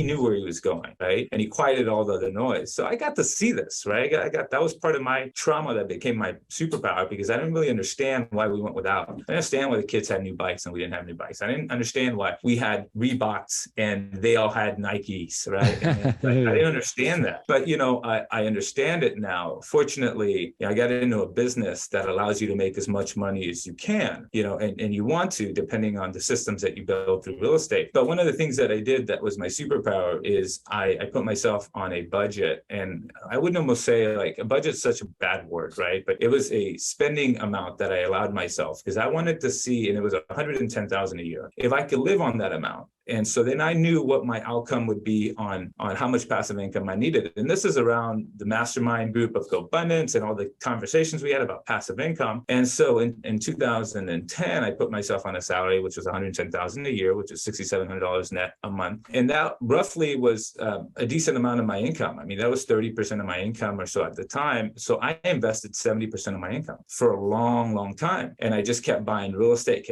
he knew where he was going, right? And he quieted all the other noise. So I got to see this, right? That was part of my trauma that became my superpower, because I didn't really understand why we went without. I didn't understand why the kids had new bikes and we didn't have new bikes. I didn't understand why we had Reeboks and they all had Nikes, right? And I didn't understand that. But, I understand it now. Fortunately, I got into a business that allows you to make as much money as you can, and you want to, depending on the systems that you build through real estate. But one of the things that I did that was my superpower is I put myself on a budget. And I wouldn't almost say like a budget's such a bad word, right? But it was a spending amount that I allowed myself, because I wanted to see, and it was $110,000 a year, if I could live on that amount. And so then I knew what my outcome would be on how much passive income I needed. And this is around the mastermind group of GoBundance and all the conversations we had about passive income. And so in 2010, I put myself on a salary, which was $110,000 a year, which is $6,700 net a month. And that roughly was a decent amount of my income. I mean, that was 30% of my income or so at the time. So I invested 70% of my income for a long, long time. And I just kept buying real estate.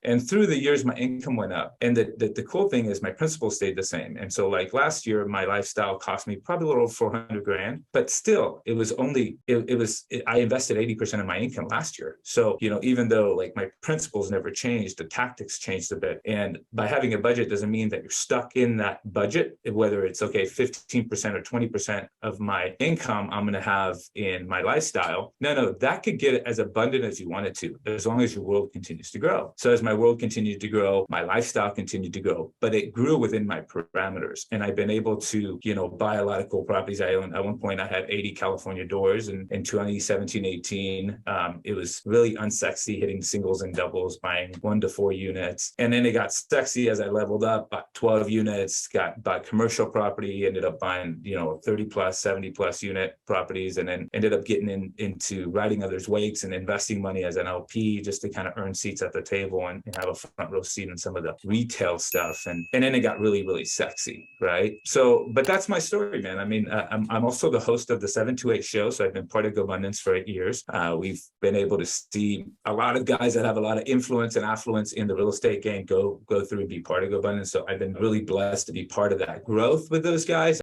And through the years, my income went up. And the cool thing is my principal stayed the same. And so like last year, my lifestyle cost me probably a little over 400 grand, but still it was only, I invested 80% of my income last year. So, even though like my principles never changed, the tactics changed a bit. And by having a budget doesn't mean that you're stuck in that budget, whether it's 15% or 20% of my income I'm going to have in my lifestyle. No, that could get as abundant as you want it to, as long as your world continues to grow. So as my world continued to grow, my lifestyle continued to grow, but it grew within my parameters. And I've been able to, buy a lot of cool properties. At one point I had 80 California doors, and in 2017, 18, it was really unsexy hitting singles and doubles, buying 1 to 4 units. And then it got sexy as I leveled up, bought 12 units, bought commercial property, ended up buying, 30 plus, 70 plus unit properties, and then ended up getting into riding others' wakes and investing money as an LP just to kind of earn seats at the table and have a front row seat in some of the retail stuff. And then it got really, really sexy, right? So, but that's my story, man. I mean, I'm also the host of the 728 show. So I've been part of GoBundance for 8 years. We've been able to see a lot of guys that have a lot of influence and affluence in the real estate game go through and be part of GoBundance. So I've been really blessed to be part of that growth with those guys.